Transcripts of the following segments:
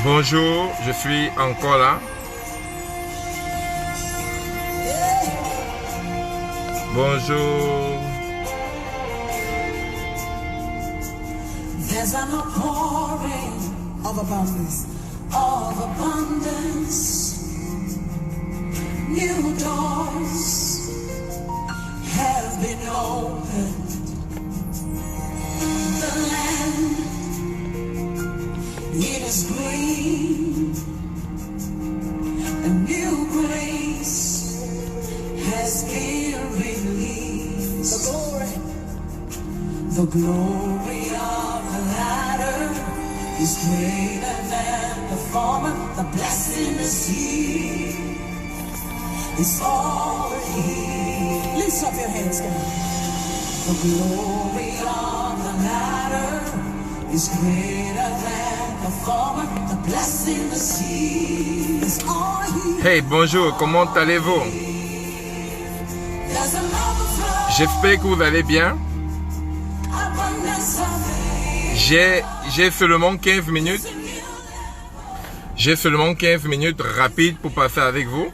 Bonjour, je suis encore là. Bonjour. There's an outpouring of abundance, New doors have been opened. The land, it is green. A new grace has been released. The glory of the latter is greater than the former. The blessing is here. It's all here. Lift up your hands, God. The glory of the latter is greater than the former. The blessing is here. It's all here. Hey, bonjour, comment allez-vous? J'espère que vous allez bien. J'ai seulement 15 minutes. J'ai seulement 15 minutes rapides pour passer avec vous.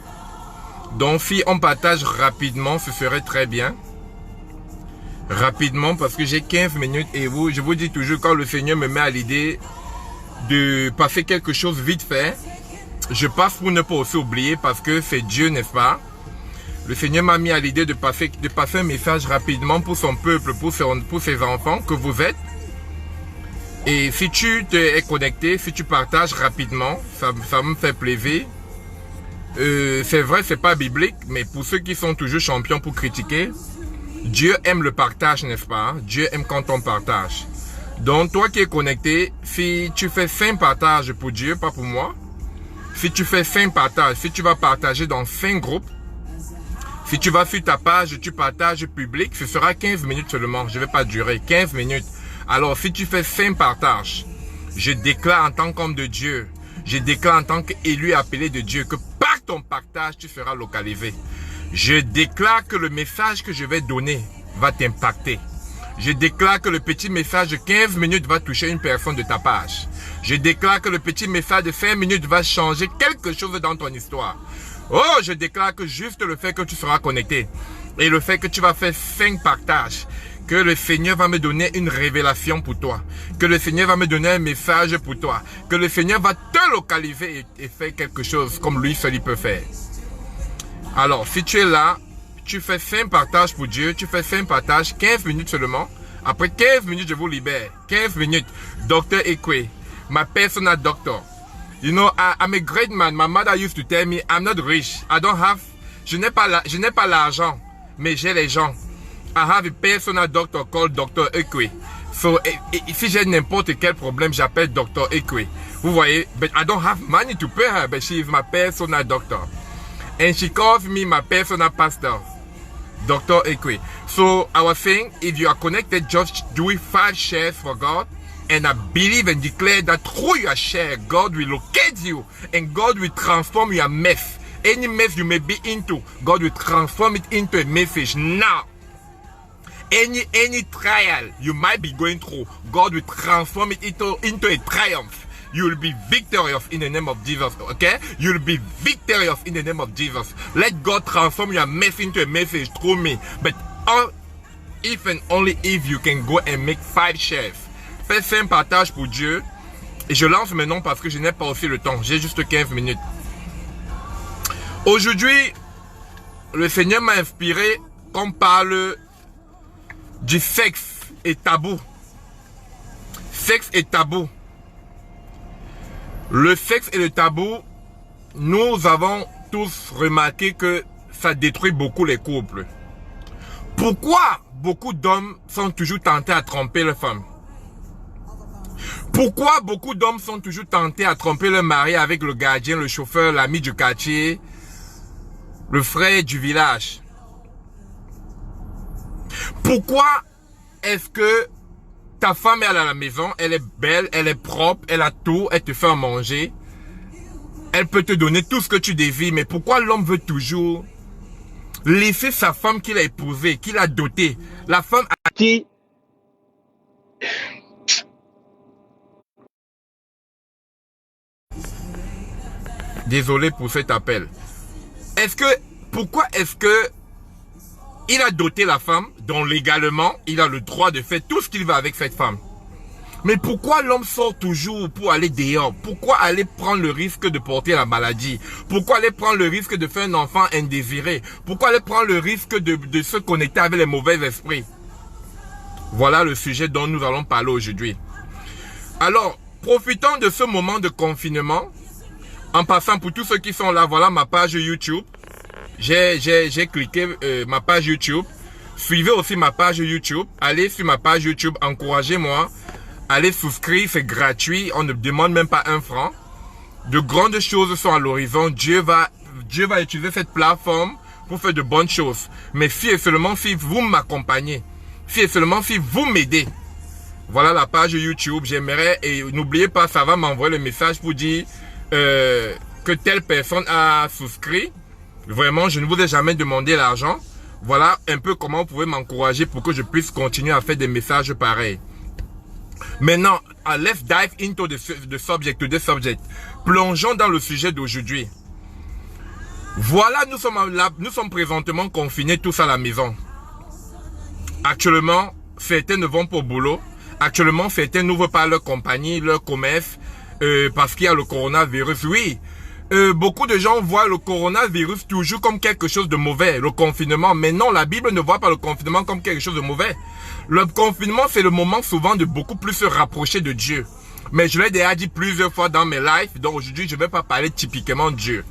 Donc si on partage rapidement, ce serait très bien. Rapidement parce que j'ai 15 minutes et je vous dis toujours quand le Seigneur me met à l'idée de passer quelque chose vite fait, je passe pour ne pas aussi oublier parce que c'est Dieu, n'est-ce pas? Le Seigneur m'a mis à l'idée de passer un message rapidement pour son peuple, pour ses enfants que vous êtes. Et si tu es connecté, si tu partages rapidement, ça me fait plaisir. C'est vrai, c'est pas biblique, mais pour ceux qui sont toujours champions pour critiquer, Dieu aime le partage, n'est-ce pas? Dieu aime quand on partage. Donc, toi qui es connecté, si tu fais 5 partages pour Dieu, pas pour moi, si tu fais 5 partages, si tu vas partager dans 5 groupes, si tu vas sur ta page, tu partages public, ce sera 15 minutes seulement, je ne vais pas durer, 15 minutes. Alors, si tu fais 5 partages, je déclare en tant qu'homme de Dieu, je déclare en tant qu'élu appelé de Dieu que par ton partage, tu seras localisé. Je déclare que le message que je vais donner va t'impacter. Je déclare que le petit message de 15 minutes va toucher une personne de ta page. Je déclare que le petit message de 5 minutes va changer quelque chose dans ton histoire. Oh, je déclare que juste le fait que tu seras connecté et le fait que tu vas faire 5 partages, que le Seigneur va me donner une révélation pour toi, que le Seigneur va me donner un message pour toi, que le Seigneur va te localiser et faire quelque chose comme lui seul il peut faire. Alors, si tu es là, tu fais 5 partages pour Dieu, tu fais 5 partages, 15 minutes seulement. Après 15 minutes, je vous libère. 15 minutes. Dr. Ekwe, my personal doctor. You know, I'm a great man. My mother used to tell me, I'm not rich. I don't have, je n'ai pas l'argent, mais j'ai les gens. I have a personal doctor called Dr. Ekwe. So, si j'ai n'importe quel problème, j'appelle Dr. Ekwe. Vous voyez, but I don't have money to pay her, but she is my personal doctor. And she calls me my personal pastor, Dr. Ekwe. So, I was saying, if you are connected, just do 5 shares for God. And I believe and declare that through your share, God will locate you. And God will transform your mess. Any mess you may be into, God will transform it into a message now. Any trial you might be going through, God will transform it into a triumph. You will be victorious in the name of Jesus, okay? You will be victorious in the name of Jesus. Let God transform your mess into a message through me. But if and only if you can go and make 5 shares. Fais 5 partages pour Dieu. Et je lance maintenant parce que je n'ai pas aussi le temps. J'ai juste 15 minutes. Aujourd'hui, le Seigneur m'a inspiré qu'on parle du sexe et tabou. Sexe et tabou. Le sexe et le tabou, nous avons tous remarqué que ça détruit beaucoup les couples. Pourquoi beaucoup d'hommes sont toujours tentés à tromper leurs femmes? Pourquoi beaucoup d'hommes sont toujours tentés à tromper leur mari avec le gardien, le chauffeur, l'ami du quartier, le frère du village? Pourquoi est-ce que ta femme est à la maison, elle est belle, elle est propre, elle a tout, elle te fait à manger, elle peut te donner tout ce que tu désires, mais pourquoi l'homme veut toujours laisser sa femme qu'il a épousée, qu'il a dotée, la femme à qui Désolé pour cet appel. Pourquoi est-ce que il a doté la femme, dont légalement, il a le droit de faire tout ce qu'il veut avec cette femme? Mais pourquoi l'homme sort toujours pour aller dehors? Pourquoi aller prendre le risque de porter la maladie? Pourquoi aller prendre le risque de faire un enfant indésiré? Pourquoi aller prendre le risque de se connecter avec les mauvais esprits? Voilà le sujet dont nous allons parler aujourd'hui. Alors, profitons de ce moment de confinement. En passant, pour tous ceux qui sont là, voilà ma page YouTube. J'ai cliqué ma page YouTube. Suivez aussi ma page YouTube. Allez sur ma page YouTube, encouragez-moi. Allez souscrire, c'est gratuit. On ne demande même pas un franc. De grandes choses sont à l'horizon. Dieu va utiliser cette plateforme pour faire de bonnes choses. Mais si et seulement si vous m'accompagnez. Si et seulement si vous m'aidez. Voilà la page YouTube. J'aimerais, et n'oubliez pas, ça va m'envoyer le message pour dire que telle personne a souscrit. Vraiment, je ne vous ai jamais demandé l'argent. Voilà un peu comment vous pouvez m'encourager pour que je puisse continuer à faire des messages pareils. Maintenant, let's dive into the subject. Plongeons dans le sujet d'aujourd'hui. Voilà, nous sommes présentement confinés tous à la maison. Actuellement, certains ne vont pas au boulot. Actuellement, certains n'ouvrent pas leur compagnie, leur commerce, parce qu'il y a le coronavirus. Oui, beaucoup de gens voient le coronavirus toujours comme quelque chose de mauvais, le confinement. Mais non, la Bible ne voit pas le confinement comme quelque chose de mauvais. Le confinement, c'est le moment souvent de beaucoup plus se rapprocher de Dieu. Mais je l'ai déjà dit plusieurs fois dans mes lives, donc aujourd'hui, je ne vais pas parler typiquement de Dieu.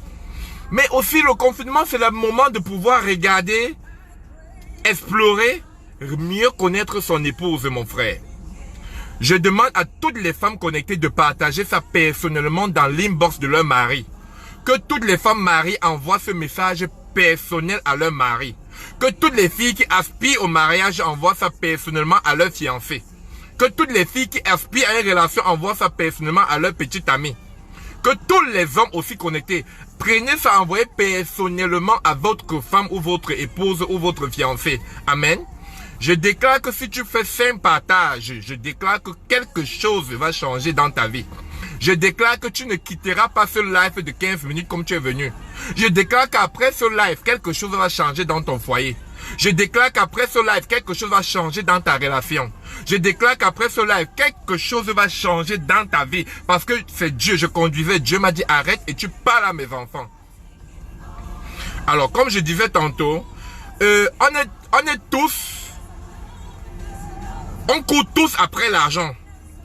Mais aussi, le confinement, c'est le moment de pouvoir regarder, explorer, mieux connaître son épouse, mon frère. Je demande à toutes les femmes connectées de partager ça personnellement dans l'inbox de leur mari. Que toutes les femmes mariées envoient ce message personnel à leur mari. Que toutes les filles qui aspirent au mariage envoient ça personnellement à leur fiancé. Que toutes les filles qui aspirent à une relation envoient ça personnellement à leur petite amie. Que tous les hommes aussi connectés, prenez ça, envoyez personnellement à votre femme ou votre épouse ou votre fiancé. Amen. Je déclare que si tu fais 5 partages, je déclare que quelque chose va changer dans ta vie. Je déclare que tu ne quitteras pas ce live de 15 minutes comme tu es venu. Je déclare qu'après ce live, quelque chose va changer dans ton foyer. Je déclare qu'après ce live, quelque chose va changer dans ta relation. Je déclare qu'après ce live, quelque chose va changer dans ta vie. Parce que c'est Dieu, je conduisais. Dieu m'a dit arrête et tu parles à mes enfants. Alors, comme je disais tantôt, on est tous... On court tous après l'argent.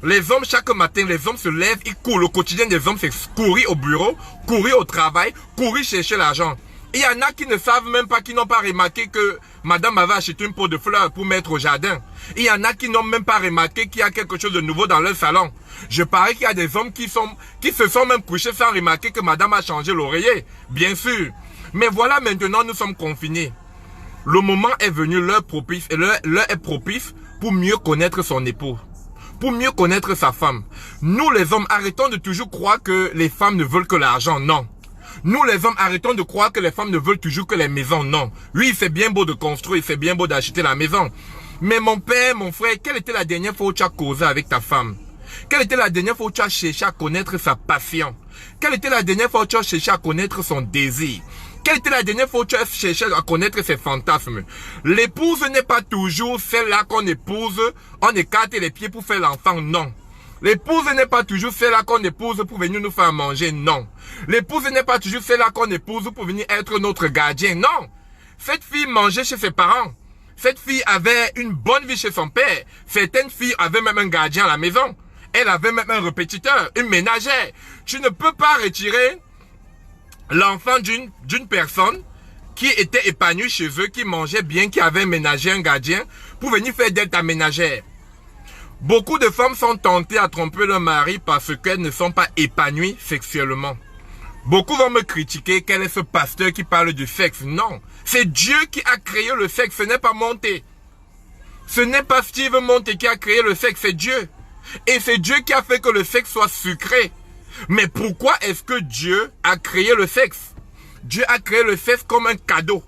Les hommes, chaque matin, les hommes se lèvent, ils courent. Le quotidien des hommes, c'est courir au bureau, courir au travail, courir chercher l'argent. Il y en a qui ne savent même pas, qui n'ont pas remarqué que madame avait acheté une pot de fleurs pour mettre au jardin. Il y en a qui n'ont même pas remarqué qu'il y a quelque chose de nouveau dans leur salon. Je parie qu'il y a des hommes qui se sont même couchés sans remarquer que madame a changé l'oreiller. Bien sûr. Mais voilà, maintenant, nous sommes confinés. Le moment est venu, l'heure est propice pour mieux connaître son époux, pour mieux connaître sa femme. Nous les hommes, arrêtons de toujours croire que les femmes ne veulent que l'argent, non. Nous les hommes, arrêtons de croire que les femmes ne veulent toujours que les maisons, non. Oui, c'est bien beau de construire, c'est bien beau d'acheter la maison. Mais mon père, mon frère, quelle était la dernière fois où tu as causé avec ta femme? Quelle était la dernière fois où tu as cherché à connaître sa passion? Quelle était la dernière fois où tu as cherché à connaître son désir? Quelle était la dernière fois où tu as cherché à connaître ses fantasmes? L'épouse n'est pas toujours celle-là qu'on épouse, on écarte les pieds pour faire l'enfant, non. L'épouse n'est pas toujours celle-là qu'on épouse pour venir nous faire manger, non. L'épouse n'est pas toujours celle-là qu'on épouse pour venir être notre gardien, non. Cette fille mangeait chez ses parents. Cette fille avait une bonne vie chez son père. Certaines filles avaient même un gardien à la maison. Elle avait même un répétiteur, une ménagère. Tu ne peux pas retirer l'enfant d'une personne qui était épanouie chez eux, qui mangeait bien, qui avait un ménager, un gardien, pour venir faire d'elle ta ménagère. Beaucoup de femmes sont tentées à tromper leur mari parce qu'elles ne sont pas épanouies sexuellement. Beaucoup vont me critiquer, quel est ce pasteur qui parle du sexe? Non, c'est Dieu qui a créé le sexe, ce n'est pas Monté. Ce n'est pas Steve Monté qui a créé le sexe, c'est Dieu. Et c'est Dieu qui a fait que le sexe soit sucré. Mais pourquoi est-ce que Dieu a créé le sexe? Dieu a créé le sexe comme un cadeau.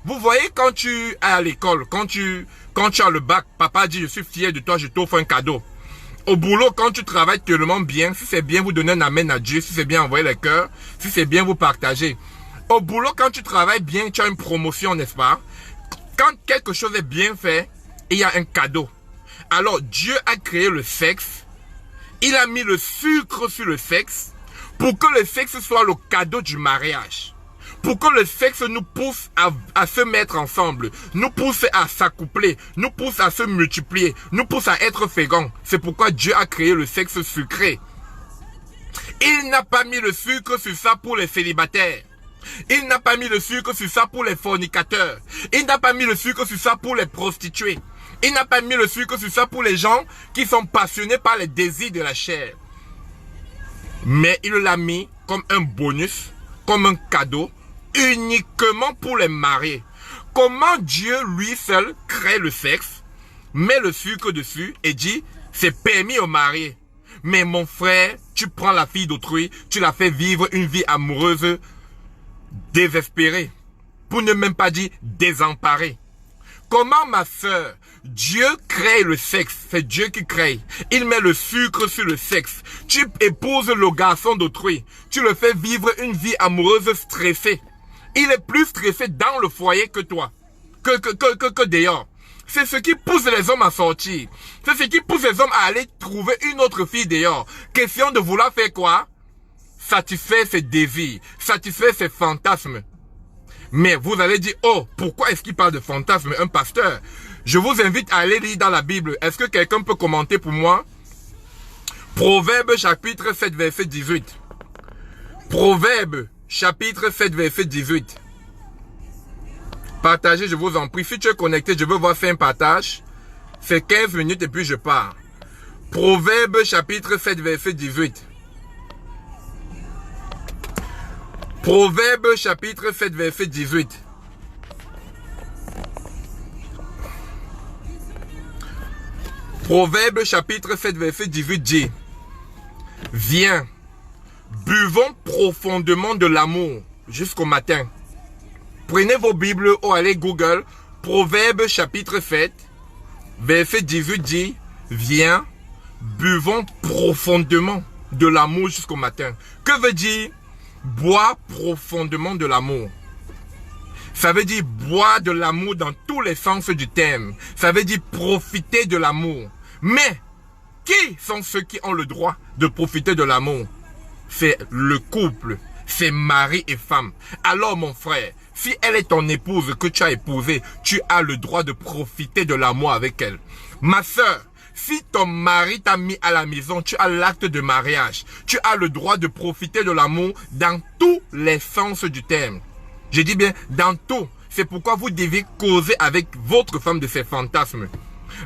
Vous voyez, quand tu es à l'école, quand tu as le bac, papa dit je suis fier de toi, je t'offre un cadeau. Au boulot, quand tu travailles tellement bien, si c'est bien, vous donnez un amen à Dieu. Si c'est bien, envoyez les cœurs. Si c'est bien, vous partagez. Au boulot, quand tu travailles bien, tu as une promotion, n'est-ce pas? Quand quelque chose est bien fait, il y a un cadeau. Alors, Dieu a créé le sexe. Il a mis le sucre sur le sexe pour que le sexe soit le cadeau du mariage. Pour que le sexe nous pousse à se mettre ensemble, nous pousse à s'accoupler, nous pousse à se multiplier, nous pousse à être féconds. C'est pourquoi Dieu a créé le sexe sucré. Il n'a pas mis le sucre sur ça pour les célibataires. Il n'a pas mis le sucre sur ça pour les fornicateurs. Il n'a pas mis le sucre sur ça pour les prostituées. Il n'a pas mis le sucre sur ça pour les gens qui sont passionnés par les désirs de la chair. Mais il l'a mis comme un bonus, comme un cadeau, uniquement pour les mariés. Comment Dieu, lui seul, crée le sexe, met le sucre dessus et dit, c'est permis aux mariés. Mais mon frère, tu prends la fille d'autrui, tu la fais vivre une vie amoureuse désespérée, pour ne même pas dire désemparée. Comment, ma soeur, Dieu crée le sexe, c'est Dieu qui crée. Il met le sucre sur le sexe. Tu épouses le garçon d'autrui, tu le fais vivre une vie amoureuse stressée. Il est plus stressé dans le foyer que toi, que dehors. C'est ce qui pousse les hommes à sortir. C'est ce qui pousse les hommes à aller trouver une autre fille dehors. Question de vouloir faire quoi? Satisfaire ses désirs, satisfaire ses fantasmes. Mais vous allez dire, oh, pourquoi est-ce qu'il parle de fantasmes, un pasteur? Je vous invite à aller lire dans la Bible. Est-ce que quelqu'un peut commenter pour moi? Proverbe chapitre 7, verset 18. Proverbe chapitre 7, verset 18. Partagez, je vous en prie. Si tu es connecté, je veux voir faire un partage. C'est 15 minutes et puis je pars. Proverbe chapitre 7, verset 18. Proverbe chapitre 7, verset 18. Proverbe chapitre 7, verset 18 dit, viens, buvons profondément de l'amour jusqu'au matin. Prenez vos Bibles ou allez Google. Proverbe chapitre 7, verset 18 dit, viens, buvons profondément de l'amour jusqu'au matin. Que veut dire boire profondément de l'amour? Ça veut dire boire de l'amour dans tous les sens du terme. Ça veut dire profiter de l'amour. Mais, qui sont ceux qui ont le droit de profiter de l'amour? C'est le couple. C'est mari et femme. Alors mon frère, si elle est ton épouse que tu as épousée, tu as le droit de profiter de l'amour avec elle. Ma soeur, si ton mari t'a mis à la maison, tu as l'acte de mariage. Tu as le droit de profiter de l'amour dans tous les sens du terme. Je dis bien dans tout. C'est pourquoi vous devez causer avec votre femme de ses fantasmes.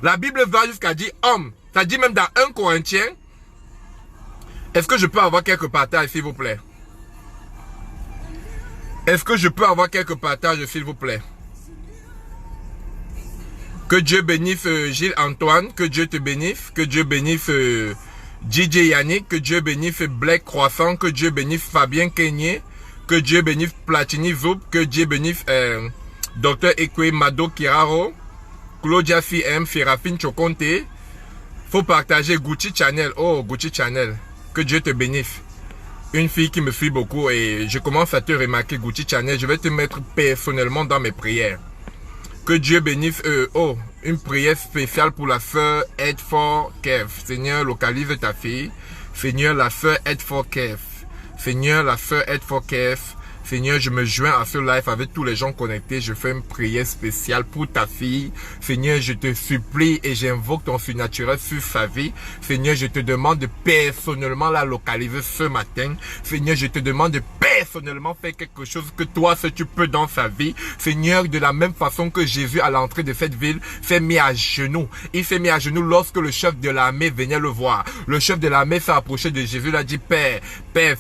La Bible va jusqu'à dire homme. Ça dit même dans 1 Corinthiens. Est-ce que je peux avoir quelques partages s'il vous plaît? Est-ce que je peux avoir quelques partages s'il vous plaît? Que Dieu bénisse Gilles Antoine, que Dieu te bénisse, que Dieu bénisse DJ Yannick, que Dieu bénisse Black Croissant, que Dieu bénisse Fabien Kenyé, que Dieu bénisse Platini Zoup, que Dieu bénisse Dr. Ekwe Mado Kiraro, Claudia CM, Séraphin Chokonte. Faut partager Gucci Channel. Oh, Gucci Channel. Que Dieu te bénisse. Une fille qui me suit beaucoup et je commence à te remarquer, Gucci Channel. Je vais te mettre personnellement dans mes prières. Que Dieu bénisse. Une prière spéciale pour la sœur Edford Kev. Seigneur, localise ta fille. Seigneur, la sœur Edford Kev. Seigneur, la sœur Edford Kev. Seigneur, je me joins à ce live avec tous les gens connectés. Je fais une prière spéciale pour ta fille. Seigneur, je te supplie et j'invoque ton surnaturel sur sa vie. Seigneur, je te demande de personnellement la localiser ce matin. Seigneur, je te demande de personnellement faire quelque chose que toi, si tu peux dans sa vie. Seigneur, de la même façon que Jésus à l'entrée de cette ville s'est mis à genoux. Il s'est mis à genoux lorsque le chef de l'armée venait le voir. Le chef de l'armée s'est approché de Jésus. Il a dit, Père,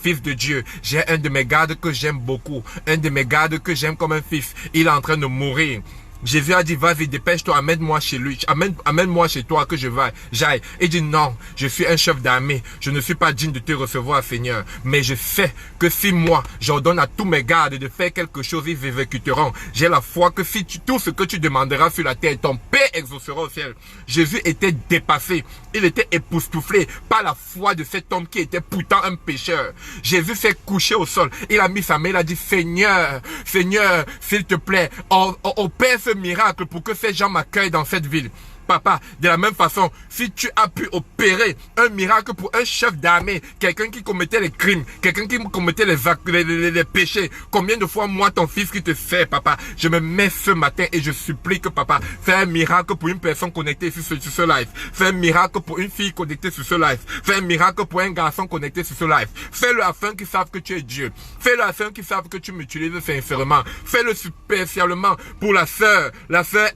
Fils de Dieu, j'ai un de mes gardes que j'aime beaucoup. Un de mes gardes que j'aime comme un fils. Il est en train de mourir. Jésus a dit, vas-y, dépêche-toi, amène-moi chez lui, amène-moi chez toi que j'aille. Et il dit, non, je suis un chef d'armée, je ne suis pas digne de te recevoir, Seigneur. Mais je sais que si moi, j'ordonne à tous mes gardes de faire quelque chose, ils exécuteront. J'ai la foi que si tout ce que tu demanderas sur la terre, ton Père exaucera au ciel. Jésus était dépassé, il était époustouflé par la foi de cet homme qui était pourtant un pécheur. Jésus s'est couché au sol, il a mis sa main, il a dit, Seigneur, Seigneur, s'il te plaît, opère ce miracle pour que ces gens m'accueillent dans cette ville. Papa, de la même façon, si tu as pu opérer un miracle pour un chef d'armée, quelqu'un qui commettait les crimes, quelqu'un qui commettait les péchés, combien de fois moi, ton fils qui te sert, papa, je me mets ce matin et je supplie que papa, fais un miracle pour une personne connectée sur ce live, fais un miracle pour une fille connectée sur ce live, fais un miracle pour un garçon connecté sur ce live, fais-le afin qu'ils savent que tu es Dieu, fais-le afin qu'ils savent que tu m'utilises sincèrement, fais-le spécialement pour la sœur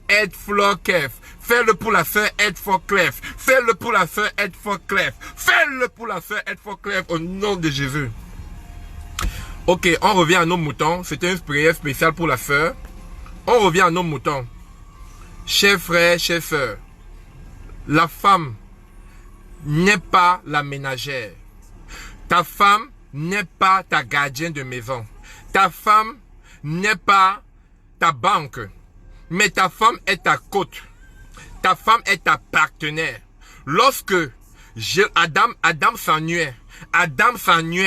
Ed Florkef. Fais-le pour la sœur Ed Clef. Fais-le pour la sœur Ed Clef. Fais-le pour la sœur Ed Clef au nom de Jésus. Ok, on revient à nos moutons. C'était une prière spéciale pour la sœur. On revient à nos moutons. Chers frères, chères sœurs, la femme n'est pas la ménagère. Ta femme n'est pas ta gardienne de maison. Ta femme n'est pas ta banque. Mais ta femme est ta côte. Ta femme est ta partenaire. Lorsque Adam s'ennuyait,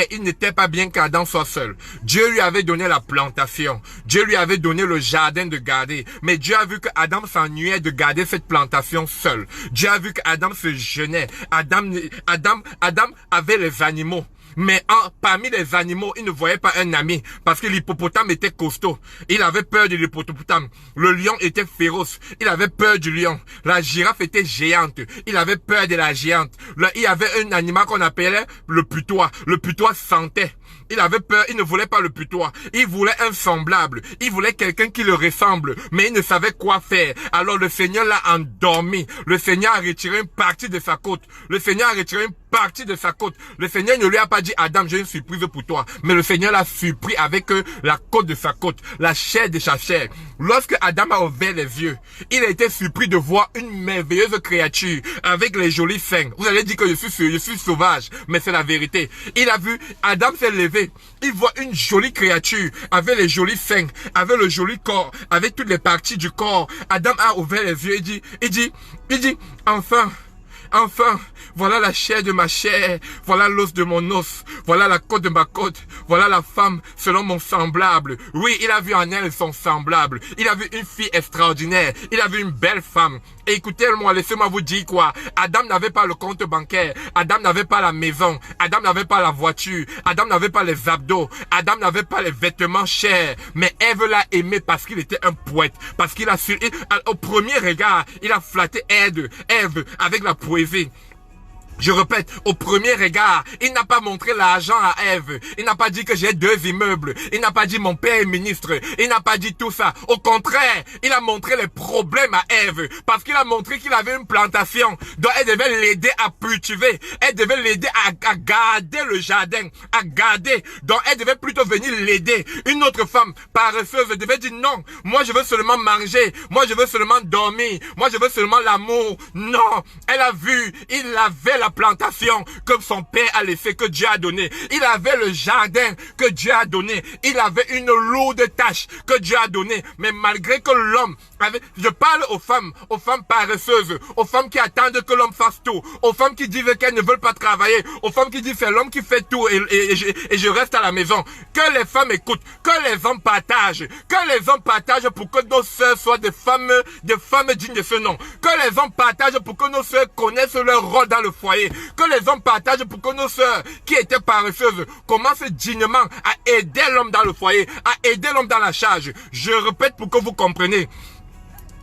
il n'était pas bien qu'Adam soit seul. Dieu lui avait donné la plantation. Dieu lui avait donné le jardin de garder. Mais Dieu a vu qu'Adam s'ennuyait de garder cette plantation seul. Dieu a vu qu'Adam se gênait. Adam avait les animaux. Mais parmi les animaux, il ne voyait pas un ami parce que l'hippopotame était costaud. Il avait peur de l'hippopotame. Le lion était féroce. Il avait peur du lion. La girafe était géante. Il avait peur de la géante. Il y avait un animal qu'on appelait le putois. Le putois sentait. Il avait peur, il ne voulait pas le putois. Il voulait un semblable. Il voulait quelqu'un qui le ressemble. Mais il ne savait quoi faire. Alors le Seigneur l'a endormi. Le Seigneur a retiré une partie de sa côte. Le Seigneur a retiré une partie de sa côte. Le Seigneur ne lui a pas dit, Adam, j'ai une surprise pour toi. Mais le Seigneur l'a surpris avec la côte de sa côte. La chair de sa chair. Lorsque Adam a ouvert les yeux, il a été surpris de voir une merveilleuse créature avec les jolis seins. Vous allez dire que je suis sauvage. Mais c'est la vérité. Il a vu, Adam s'est levé. Il voit une jolie créature avec les jolis seins, avec le joli corps, avec toutes les parties du corps. Adam a ouvert les yeux et dit, enfin, voilà la chair de ma chair, voilà l'os de mon os, voilà la côte de ma côte, voilà la femme selon mon semblable. Oui, il a vu en elle son semblable. Il a vu une fille extraordinaire. Il a vu une belle femme. Et écoutez-moi, laissez-moi vous dire quoi. Adam n'avait pas le compte bancaire. Adam n'avait pas la maison. Adam n'avait pas la voiture. Adam n'avait pas les abdos. Adam n'avait pas les vêtements chers. Mais Ève l'a aimé parce qu'il était un poète. Parce qu'il a su, au premier regard, il a flatté Ève avec la poésie. Je répète, au premier regard, il n'a pas montré l'argent à Ève. Il n'a pas dit que j'ai 2 immeubles. Il n'a pas dit mon père est ministre. Il n'a pas dit tout ça. Au contraire, il a montré les problèmes à Ève. Parce qu'il a montré qu'il avait une plantation dont elle devait l'aider à cultiver. Elle devait l'aider à garder le jardin. À garder. Donc elle devait plutôt venir l'aider. Une autre femme paresseuse devait dire non. Moi je veux seulement manger. Moi je veux seulement dormir. Moi je veux seulement l'amour. Non. Elle a vu. Il avait la plantation que son père a laissé, que Dieu a donné. Il avait le jardin que Dieu a donné. Il avait une lourde tâche que Dieu a donnée. Mais malgré que l'homme avait... Je parle aux femmes paresseuses, aux femmes qui attendent que l'homme fasse tout, aux femmes qui disent qu'elles ne veulent pas travailler, aux femmes qui disent c'est l'homme qui fait tout et je reste à la maison. Que les femmes écoutent, que les hommes partagent, pour que nos sœurs soient des femmes dignes de ce nom. Que les hommes partagent pour que nos sœurs connaissent leur rôle dans le foyer. Que les hommes partagent pour que nos sœurs qui étaient paresseuses commencent dignement à aider l'homme dans le foyer, à aider l'homme dans la charge. Je répète pour que vous compreniez.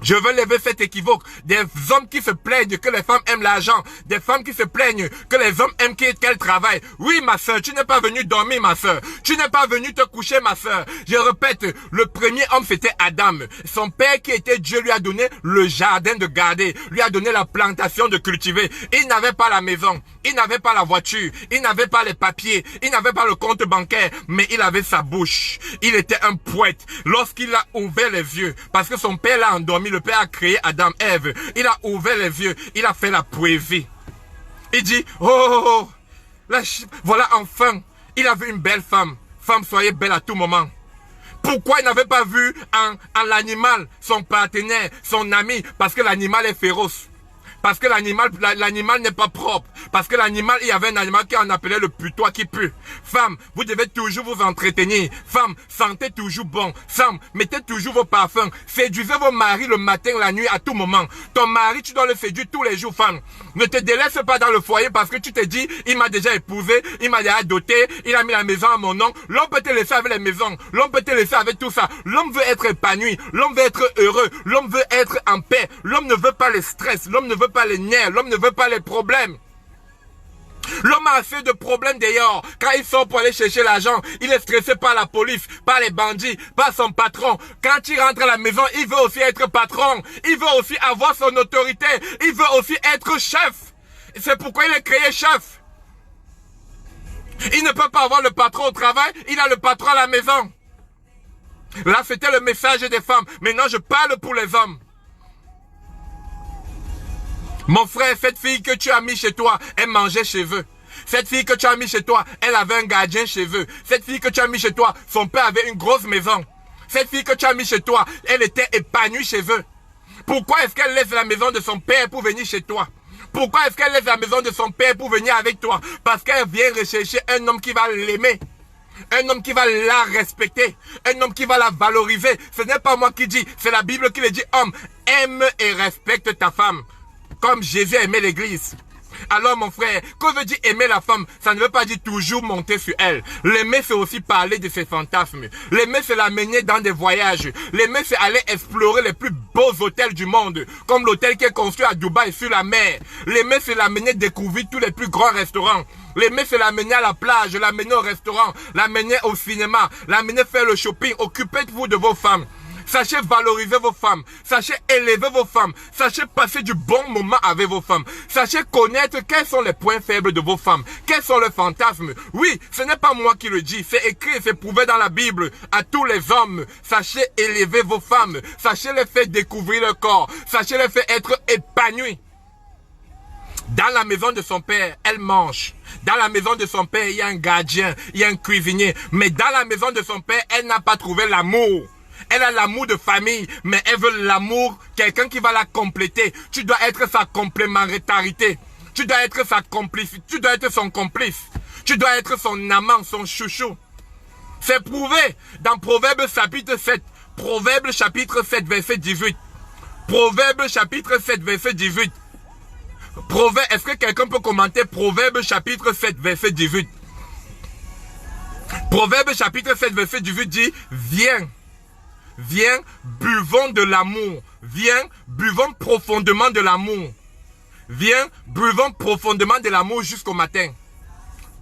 Je veux lever cet équivoque. Des hommes qui se plaignent que les femmes aiment l'argent. Des femmes qui se plaignent que les hommes aiment qu'elles travaillent. Oui, ma soeur, tu n'es pas venue dormir, ma soeur. Tu n'es pas venue te coucher, ma soeur. Je répète, le premier homme, c'était Adam. Son père qui était Dieu lui a donné le jardin de garder. Lui a donné la plantation de cultiver. Il n'avait pas la maison. Il n'avait pas la voiture. Il n'avait pas les papiers. Il n'avait pas le compte bancaire. Mais il avait sa bouche. Il était un poète. Lorsqu'il a ouvert les yeux, parce que son père l'a endormi, le père a créé Adam, Ève. Il a ouvert les yeux. Il a fait la poésie. Il dit, oh, voilà enfin. Il a vu une belle femme. Femme, soyez belle à tout moment. Pourquoi il n'avait pas vu en l'animal, son partenaire, son ami? Parce que l'animal est féroce. Parce que l'animal n'est pas propre. Parce que l'animal, il y avait un animal qui en appelait le putois qui pue. Femme, vous devez toujours vous entretenir. Femme, sentez toujours bon. Femme, mettez toujours vos parfums. Séduisez vos maris le matin, la nuit, à tout moment. Ton mari, tu dois le séduire tous les jours, femme. Ne te délaisse pas dans le foyer parce que tu te dis, il m'a déjà épousé, il m'a déjà doté, il a mis la maison à mon nom. L'homme peut te laisser avec les maisons. L'homme peut te laisser avec tout ça. L'homme veut être épanoui. L'homme veut être heureux. L'homme veut être en paix. L'homme ne veut pas le stress. L'homme ne veut pas les nerfs. L'homme ne veut pas les problèmes. L'homme a assez de problèmes d'ailleurs. Quand il sort pour aller chercher l'argent, il est stressé par la police, par les bandits, par son patron. Quand il rentre à la maison, il veut aussi être patron. Il veut aussi avoir son autorité. Il veut aussi être chef. C'est pourquoi il est créé chef. Il ne peut pas avoir le patron au travail, il a le patron à la maison. Là, c'était le message des femmes. Maintenant, je parle pour les hommes. Mon frère, cette fille que tu as mis chez toi, elle mangeait chez eux. Cette fille que tu as mis chez toi, elle avait un gardien chez eux. Cette fille que tu as mis chez toi, son père avait une grosse maison. Cette fille que tu as mis chez toi, elle était épanouie chez eux. Pourquoi est-ce qu'elle laisse la maison de son père pour venir chez toi? Pourquoi est-ce qu'elle laisse la maison de son père pour venir avec toi? Parce qu'elle vient rechercher un homme qui va l'aimer. Un homme qui va la respecter. Un homme qui va la valoriser. Ce n'est pas moi qui dis, c'est la Bible qui le dit. Homme, aime et respecte ta femme. Comme Jésus a aimé l'église. Alors mon frère, que veut dire aimer la femme? Ça ne veut pas dire toujours monter sur elle. L'aimer, c'est aussi parler de ses fantasmes. L'aimer, c'est l'amener dans des voyages. L'aimer, c'est aller explorer les plus beaux hôtels du monde. Comme l'hôtel qui est construit à Dubaï sur la mer. L'aimer, c'est l'amener découvrir tous les plus grands restaurants. L'aimer, c'est l'amener à la plage, l'amener au restaurant, l'amener au cinéma, l'amener faire le shopping. Occupez-vous de vos femmes. Sachez valoriser vos femmes. Sachez élever vos femmes. Sachez passer du bon moment avec vos femmes. Sachez connaître quels sont les points faibles de vos femmes. Quels sont leurs fantasmes. Oui, ce n'est pas moi qui le dis. C'est écrit, c'est prouvé dans la Bible. À tous les hommes, sachez élever vos femmes. Sachez les faire découvrir leur corps. Sachez les faire être épanouis. Dans la maison de son père, elle mange. Dans la maison de son père, il y a un gardien, il y a un cuisinier. Mais dans la maison de son père, elle n'a pas trouvé l'amour. Elle a l'amour de famille, mais elle veut l'amour, quelqu'un qui va la compléter. Tu dois être sa complémentarité. Tu dois être sa complice. Tu dois être son complice. Tu dois être son amant, son chouchou. C'est prouvé dans Proverbes chapitre 7. Proverbes chapitre 7, verset 18. Proverbes chapitre 7, verset 18. Proverbe, est-ce que quelqu'un peut commenter Proverbes chapitre 7, verset 18? Proverbes chapitre 7, verset 18 dit, viens. Viens, buvons de l'amour. Viens, buvons profondément de l'amour. Viens, buvons profondément de l'amour jusqu'au matin.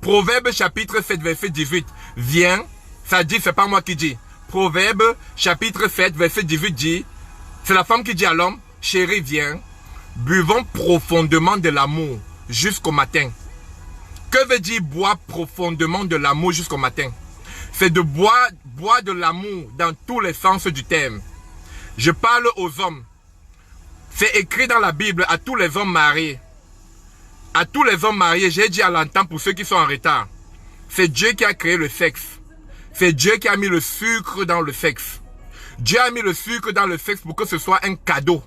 Proverbe chapitre 7, verset 18. Viens, ça dit, c'est pas moi qui dis. Proverbe chapitre 7, verset 18 dit, c'est la femme qui dit à l'homme, chérie, viens, buvons profondément de l'amour jusqu'au matin. Que veut dire boire profondément de l'amour jusqu'au matin? C'est de boire de l'amour dans tous les sens du terme. Je parle aux hommes. C'est écrit dans la Bible à tous les hommes mariés. À tous les hommes mariés, j'ai dit à l'entendre pour ceux qui sont en retard. C'est Dieu qui a créé le sexe. C'est Dieu qui a mis le sucre dans le sexe. Dieu a mis le sucre dans le sexe pour que ce soit un cadeau.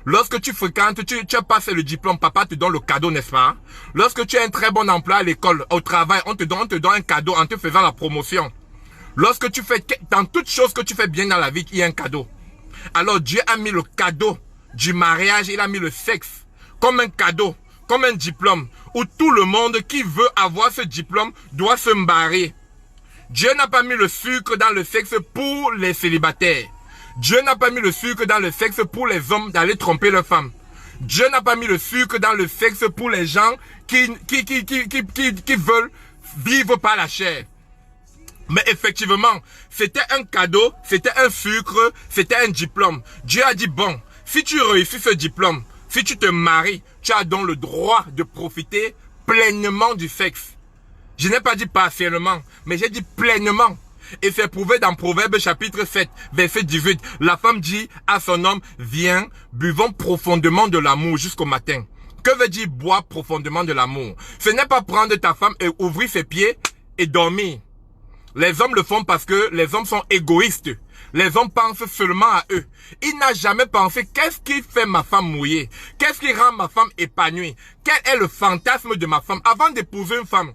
Lorsque tu fréquentes, tu as passé le diplôme, papa te donne le cadeau, n'est-ce pas? Lorsque tu as un très bon emploi à l'école, au travail, on te donne un cadeau en te faisant la promotion. Lorsque tu fais, dans toute chose que tu fais bien dans la vie, il y a un cadeau. Alors Dieu a mis le cadeau du mariage, il a mis le sexe comme un cadeau, comme un diplôme, où tout le monde qui veut avoir ce diplôme doit se marier. Dieu n'a pas mis le sucre dans le sexe pour les célibataires. Dieu n'a pas mis le sucre dans le sexe pour les hommes d'aller tromper leurs femmes. Dieu n'a pas mis le sucre dans le sexe pour les gens qui veulent vivre par la chair. Mais effectivement, c'était un cadeau, c'était un sucre, c'était un diplôme. Dieu a dit, bon, si tu réussis ce diplôme, si tu te maries, tu as donc le droit de profiter pleinement du sexe. Je n'ai pas dit partiellement, mais j'ai dit pleinement. Et c'est prouvé dans Proverbe chapitre 7, verset 18. La femme dit à son homme, viens, buvons profondément de l'amour jusqu'au matin. Que veut dire boire profondément de l'amour? Ce n'est pas prendre ta femme et ouvrir ses pieds et dormir. Les hommes le font parce que les hommes sont égoïstes. Les hommes pensent seulement à eux. Il n'a jamais pensé qu'est-ce qui fait ma femme mouiller? Qu'est-ce qui rend ma femme épanouie? Quel est le fantasme de ma femme? Avant d'épouser une femme,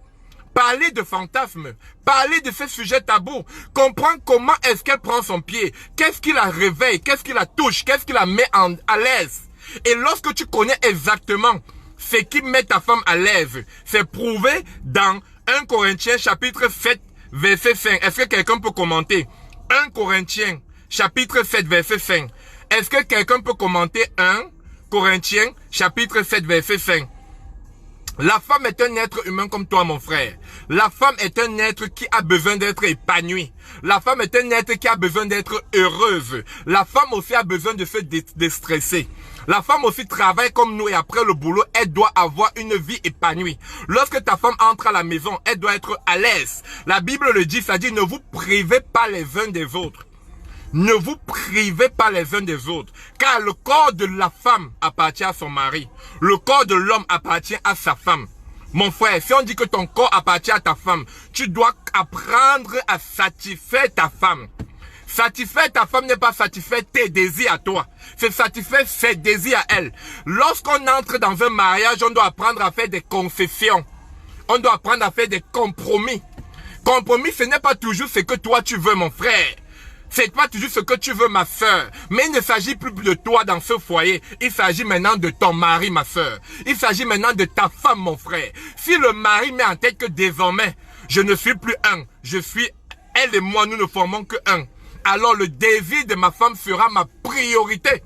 parler de fantasme, parler de ce sujet tabou, comprendre comment est-ce qu'elle prend son pied, qu'est-ce qui la réveille, qu'est-ce qui la touche, qu'est-ce qui la met à l'aise. Et lorsque tu connais exactement ce qui met ta femme à l'aise, c'est prouvé dans 1 Corinthiens chapitre 7, verset 5. Est-ce que quelqu'un peut commenter? 1 Corinthiens chapitre 7, verset 5. Est-ce que quelqu'un peut commenter 1 Corinthiens chapitre 7, verset 5? La femme est un être humain comme toi, mon frère. La femme est un être qui a besoin d'être épanoui. La femme est un être qui a besoin d'être heureuse. La femme aussi a besoin de se déstresser. La femme aussi travaille comme nous et après le boulot, elle doit avoir une vie épanouie. Lorsque ta femme entre à la maison, elle doit être à l'aise. La Bible le dit, ça dit, ne vous privez pas les uns des autres. Ne vous privez pas les uns des autres, car le corps de la femme appartient à son mari. Le corps de l'homme appartient à sa femme. Mon frère, si on dit que ton corps appartient à ta femme, tu dois apprendre à satisfaire ta femme. Satisfaire ta femme n'est pas satisfaire tes désirs à toi. C'est satisfaire ses désirs à elle. Lorsqu'on entre dans un mariage, on doit apprendre à faire des concessions. On doit apprendre à faire des compromis. Compromis, ce n'est pas toujours ce que toi tu veux, mon frère. C'est pas toujours ce que tu veux, ma soeur. Mais il ne s'agit plus de toi dans ce foyer. Il s'agit maintenant de ton mari, ma soeur. Il s'agit maintenant de ta femme, mon frère. Si le mari met en tête que désormais, je ne suis plus un. Je suis, elle et moi, nous ne formons que un. Alors le désir de ma femme sera ma priorité.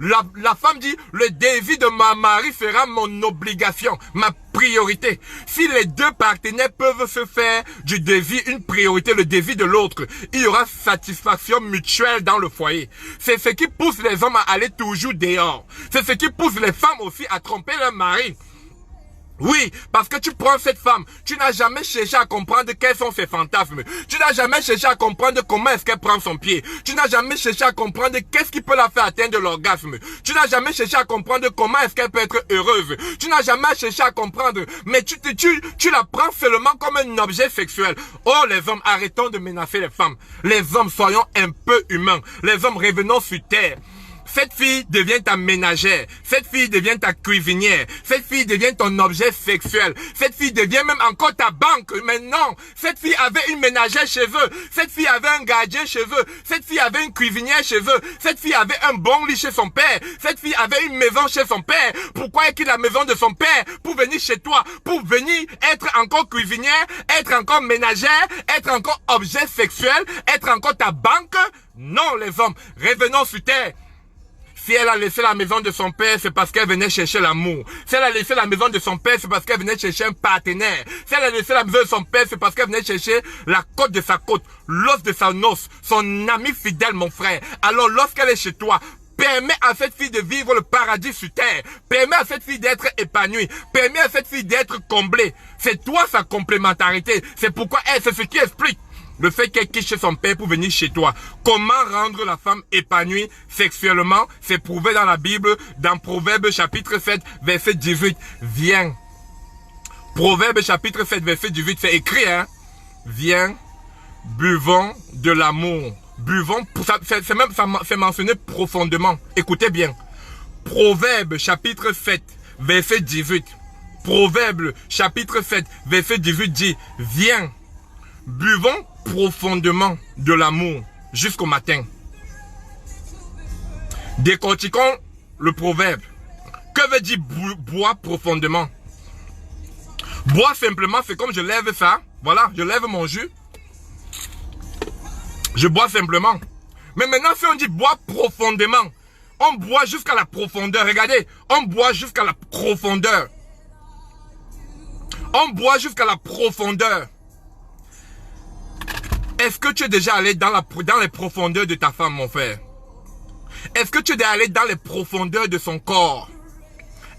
La femme dit, le désir de ma mari sera mon obligation, ma priorité. Si les deux partenaires peuvent se faire du désir une priorité, le désir de l'autre, il y aura satisfaction mutuelle dans le foyer. C'est ce qui pousse les hommes à aller toujours dehors. C'est ce qui pousse les femmes aussi à tromper leur mari. Oui, parce que tu prends cette femme, tu n'as jamais cherché à comprendre quels sont ses fantasmes. Tu n'as jamais cherché à comprendre comment est-ce qu'elle prend son pied. Tu n'as jamais cherché à comprendre qu'est-ce qui peut la faire atteindre l'orgasme. Tu n'as jamais cherché à comprendre comment est-ce qu'elle peut être heureuse. Tu n'as jamais cherché à comprendre, mais tu la prends seulement comme un objet sexuel. Oh les hommes, arrêtons de menacer les femmes. Les hommes, soyons un peu humains. Les hommes, revenons sur terre. Cette fille devient ta ménagère. Cette fille devient ta cuisinière. Cette fille devient ton objet sexuel. Cette fille devient même encore ta banque. Mais non, cette fille avait une ménagère chez eux. Cette fille avait un gardien chez eux. Cette fille avait une cuisinière chez eux. Cette fille avait un bon lit chez son père. Cette fille avait une maison chez son père. Pourquoi est-il la maison de son père pour venir chez toi? Pour venir être encore cuisinière, être encore ménagère, être encore objet sexuel, être encore ta banque? Non, les hommes, revenons sur terre. Si elle a laissé la maison de son père, c'est parce qu'elle venait chercher l'amour. Si elle a laissé la maison de son père, c'est parce qu'elle venait chercher un partenaire. Si elle a laissé la maison de son père, c'est parce qu'elle venait chercher la côte de sa côte, l'os de sa os, son ami fidèle, mon frère. Alors lorsqu'elle est chez toi, permets à cette fille de vivre le paradis sur terre. Permets à cette fille d'être épanouie. Permets à cette fille d'être comblée. C'est toi sa complémentarité. C'est pourquoi c'est ce qui explique le fait qu'elle quitte chez son père pour venir chez toi. Comment rendre la femme épanouie sexuellement? C'est prouvé dans la Bible, dans Proverbe chapitre 7, verset 18. Viens. Proverbe chapitre 7, verset 18, c'est écrit, hein. Viens, buvons de l'amour. Buvons, c'est mentionné profondément. Écoutez bien. Proverbe chapitre 7, verset 18. Proverbe chapitre 7, verset 18 dit, viens, buvons profondément de l'amour jusqu'au matin. Décortiquons le proverbe. Que veut dire boire profondément? Boire simplement, c'est comme je lève ça. Voilà, je lève mon jus. Je bois simplement. Mais maintenant, si on dit boire profondément, on boit jusqu'à la profondeur. Regardez, on boit jusqu'à la profondeur. On boit jusqu'à la profondeur. Est-ce que tu es déjà allé dans les profondeurs de ta femme, mon frère? Est-ce que tu es déjà allé dans les profondeurs de son corps?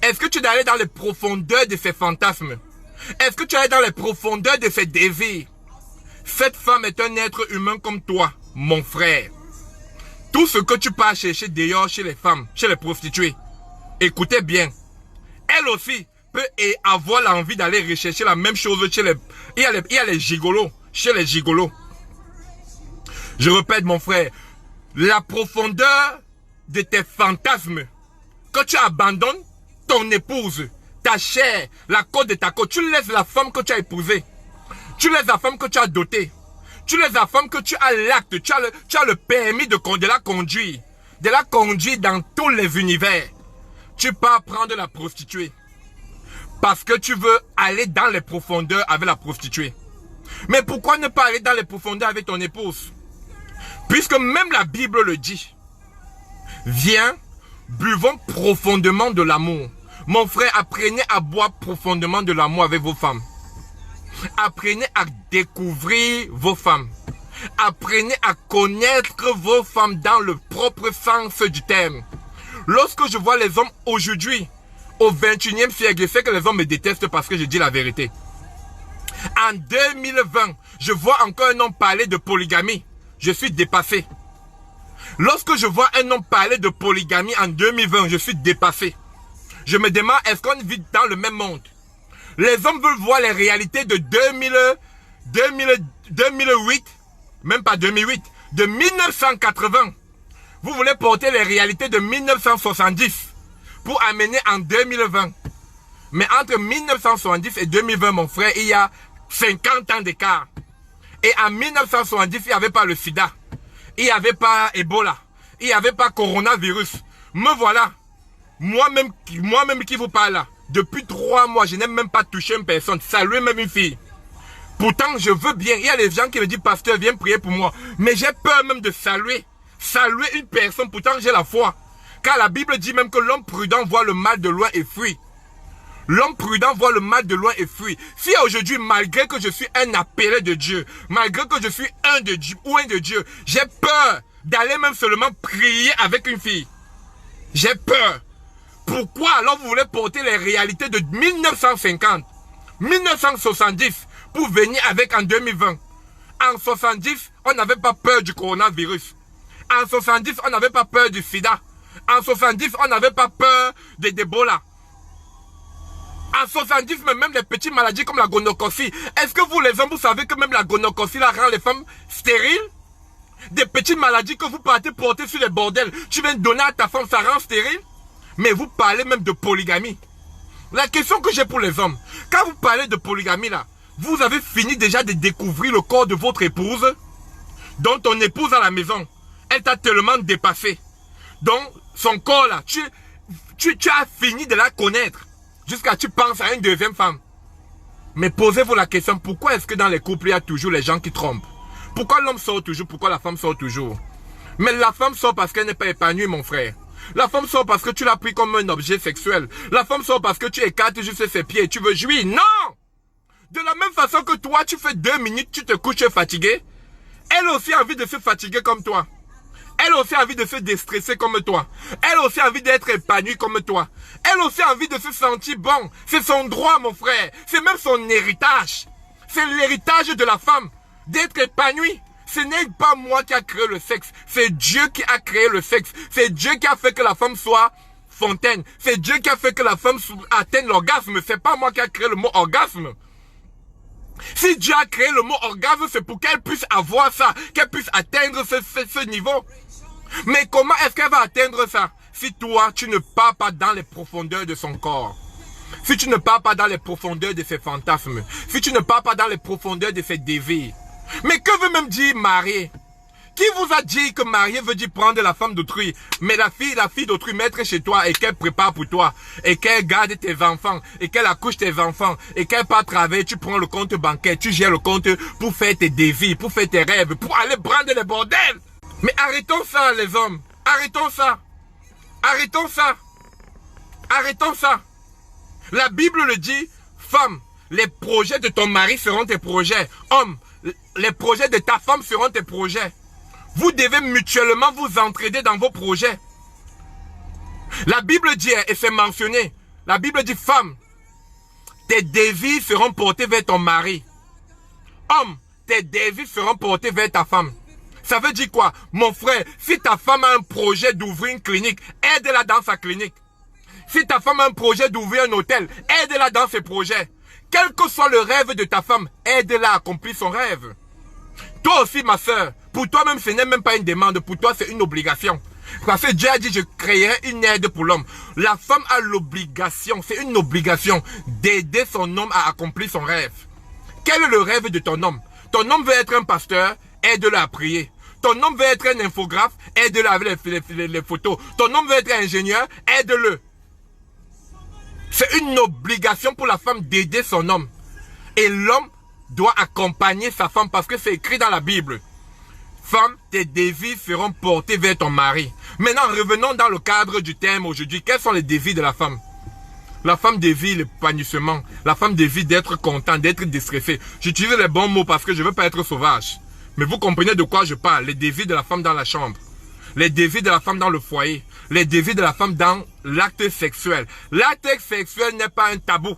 Est-ce que tu es déjà allé dans les profondeurs de ses fantasmes? Est-ce que tu es allé dans les profondeurs de ses désirs? Cette femme est un être humain comme toi, mon frère. Tout ce que tu pars chercher dehors chez les femmes, chez les prostituées, écoutez bien, elle aussi peut avoir l'envie d'aller rechercher la même chose chez les... Il y a les gigolos, chez les gigolos. Je répète, mon frère, la profondeur de tes fantasmes, quand tu abandonnes ton épouse, ta chair, la côte de ta côte, tu laisses la femme que tu as épousée, tu laisses la femme que tu as dotée, tu laisses la femme que tu as l'acte, tu as le permis de la conduire dans tous les univers. Tu pars prendre la prostituée parce que tu veux aller dans les profondeurs avec la prostituée. Mais pourquoi ne pas aller dans les profondeurs avec ton épouse? Puisque même la Bible le dit. Viens, buvons profondément de l'amour. Mon frère, apprenez à boire profondément de l'amour avec vos femmes. Apprenez à découvrir vos femmes. Apprenez à connaître vos femmes dans le propre sens du terme. Lorsque je vois les hommes aujourd'hui, au 21e siècle, je sais que les hommes me détestent parce que je dis la vérité. En 2020, je vois encore un homme parler de polygamie. Je suis dépassé. Lorsque je vois un homme parler de polygamie en 2020, je suis dépassé. Je me demande, est-ce qu'on vit dans le même monde? Les hommes veulent voir les réalités de 2008, même pas 2008, de 1980. Vous voulez porter les réalités de 1970 pour amener en 2020. Mais entre 1970 et 2020, mon frère, il y a 50 ans d'écart. Et en 1970, il n'y avait pas le sida. Il n'y avait pas Ebola. Il n'y avait pas coronavirus. Me voilà. Moi-même qui vous parle là. Depuis 3 mois, je n'ai même pas touché une personne. Saluer même une fille. Pourtant, je veux bien. Il y a des gens qui me disent, pasteur, viens prier pour moi. Mais j'ai peur même de saluer. Saluer une personne. Pourtant, j'ai la foi. Car la Bible dit même que l'homme prudent voit le mal de loin et fuit. L'homme prudent voit le mal de loin et fuit. Si aujourd'hui, malgré que je suis un appelé de Dieu, malgré que je suis un de Dieu ou un de Dieu, j'ai peur d'aller même seulement prier avec une fille. J'ai peur. Pourquoi alors vous voulez porter les réalités de 1950, 1970 pour venir avec en 2020? En 70, on n'avait pas peur du coronavirus. En 70, on n'avait pas peur du sida. En 70, on n'avait pas peur de Ebola. En 70, même les petites maladies comme la gonococcie. Est-ce que vous les hommes, vous savez que même la gonococcie là rend les femmes stériles? Des petites maladies que vous partez porter sur les bordels. Tu viens donner à ta femme, ça rend stérile? Mais vous parlez même de polygamie. La question que j'ai pour les hommes, quand vous parlez de polygamie là, vous avez fini déjà de découvrir le corps de votre épouse, dont ton épouse à la maison, elle t'a tellement dépassé. Donc, son corps là, tu as fini de la connaître. Jusqu'à tu penses à une deuxième femme. Mais posez-vous la question, pourquoi est-ce que dans les couples, il y a toujours les gens qui trompent? Pourquoi l'homme sort toujours? Pourquoi la femme sort toujours? Mais la femme sort parce qu'elle n'est pas épanouie, mon frère. La femme sort parce que tu l'as pris comme un objet sexuel. La femme sort parce que tu écartes juste ses pieds et tu veux jouir. Non! De la même façon que toi, tu fais 2 minutes, tu te couches fatigué. Elle aussi a envie de se fatiguer comme toi. Elle aussi a envie de se déstresser comme toi. Elle aussi a envie d'être épanouie comme toi. Elle aussi a envie de se sentir bon. C'est son droit, mon frère. C'est même son héritage. C'est l'héritage de la femme. D'être épanouie. Ce n'est pas moi qui a créé le sexe. C'est Dieu qui a créé le sexe. C'est Dieu qui a fait que la femme soit fontaine. C'est Dieu qui a fait que la femme atteigne l'orgasme. C'est pas moi qui a créé le mot orgasme. Si Dieu a créé le mot orgasme, c'est pour qu'elle puisse avoir ça. Qu'elle puisse atteindre ce niveau. Mais comment est-ce qu'elle va atteindre ça? Si toi, tu ne pars pas dans les profondeurs de son corps. Si tu ne pars pas dans les profondeurs de ses fantasmes. Si tu ne pars pas dans les profondeurs de ses désirs. Mais que veut même dire marier? Qui vous a dit que marier veut dire prendre la femme d'autrui? Mais la fille d'autrui, mettre chez toi et qu'elle prépare pour toi. Et qu'elle garde tes enfants. Et qu'elle accouche tes enfants. Et qu'elle part travailler, tu prends le compte bancaire. Tu gères le compte pour faire tes désirs, pour faire tes rêves, pour aller prendre les bordels. Mais arrêtons ça, les hommes. Arrêtons ça. Arrêtons ça. Arrêtons ça. La Bible le dit, femme, les projets de ton mari seront tes projets. Homme, les projets de ta femme seront tes projets. Vous devez mutuellement vous entraider dans vos projets. La Bible dit, et c'est mentionné, la Bible dit, femme, tes désirs seront portés vers ton mari. Homme, tes désirs seront portés vers ta femme. Ça veut dire quoi? Mon frère, si ta femme a un projet d'ouvrir une clinique, aide-la dans sa clinique. Si ta femme a un projet d'ouvrir un hôtel, aide-la dans ses projets. Quel que soit le rêve de ta femme, aide-la à accomplir son rêve. Toi aussi, ma soeur, pour toi-même, ce n'est même pas une demande. Pour toi, c'est une obligation. Parce que Dieu a dit, je créerai une aide pour l'homme. La femme a l'obligation, c'est une obligation d'aider son homme à accomplir son rêve. Quel est le rêve de ton homme? Ton homme veut être un pasteur, aide-le à prier. Ton homme veut être un infographe, aide-le avec les photos. Ton homme veut être ingénieur, aide-le. C'est une obligation pour la femme d'aider son homme. Et l'homme doit accompagner sa femme parce que c'est écrit dans la Bible. Femme, tes désirs seront portés vers ton mari. Maintenant, revenons dans le cadre du thème aujourd'hui. Quels sont les désirs de la femme? La femme désire l'épanouissement. La femme désire d'être contente, d'être déstressée. J'utilise les bons mots parce que je ne veux pas être sauvage. Mais vous comprenez de quoi je parle. Les désirs de la femme dans la chambre. Les désirs de la femme dans le foyer. Les désirs de la femme dans l'acte sexuel. L'acte sexuel n'est pas un tabou.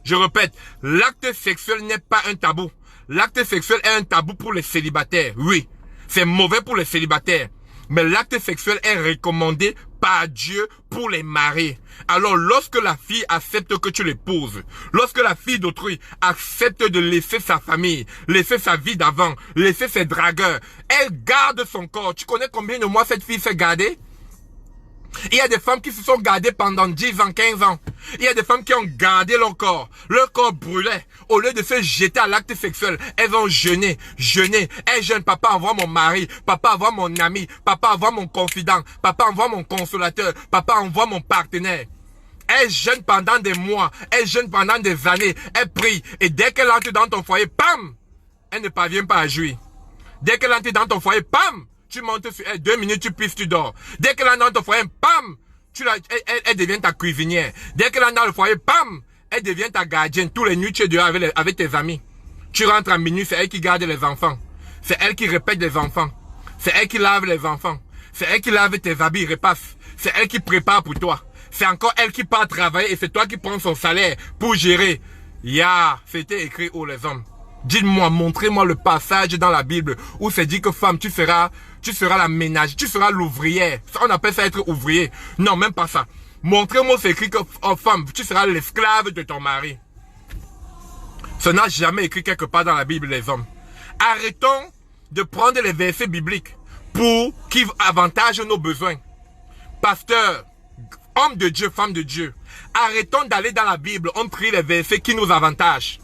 Je répète, l'acte sexuel n'est pas un tabou. L'acte sexuel est un tabou pour les célibataires. Oui, c'est mauvais pour les célibataires. Mais l'acte sexuel est recommandé par Dieu pour les maris. Alors lorsque la fille accepte que tu l'épouses, lorsque la fille d'autrui accepte de laisser sa famille, laisser sa vie d'avant, laisser ses dragueurs, elle garde son corps. Tu connais combien de mois cette fille s'est gardée? Il y a des femmes qui se sont gardées pendant 10 ans, 15 ans. Il y a des femmes qui ont gardé leur corps brûlait. Au lieu de se jeter à l'acte sexuel, elles vont jeûner. Elles jeûnent, papa envoie mon mari, papa envoie mon ami, papa envoie mon confident, papa envoie mon consolateur, papa envoie mon partenaire. Elles jeûnent pendant des mois, elles jeûnent pendant des années, elles prient. Et dès qu'elle entre dans ton foyer, pam, elle ne parvient pas à jouir. Dès qu'elle entre dans ton foyer, pam, tu montes sur elle, 2 minutes, tu pisses, tu dors. Dès qu'elle entre dans ton foyer, pam, elle devient ta cuisinière. Dès qu'elle entre dans le foyer, pam, elle devient ta gardienne. Tous les nuits, tu es dehors avec tes amis. Tu rentres à minuit, c'est elle qui garde les enfants. C'est elle qui répète les enfants. C'est elle qui lave les enfants. C'est elle qui lave tes habits, repasse. C'est elle qui prépare pour toi. C'est encore elle qui part travailler et c'est toi qui prends son salaire pour gérer. C'était écrit où les hommes? Dites-moi, montrez-moi le passage dans la Bible où c'est dit que femme, tu seras la ménage, tu seras l'ouvrière. On appelle ça être ouvrier. Non, même pas ça. Montrez-moi, c'est écrit que femme, tu seras l'esclave de ton mari. Ça n'a jamais écrit quelque part dans la Bible, les hommes. Arrêtons de prendre les versets bibliques pour qui avantagent nos besoins. Pasteur, homme de Dieu, femme de Dieu, arrêtons d'aller dans la Bible, on trie les versets qui nous avantagent.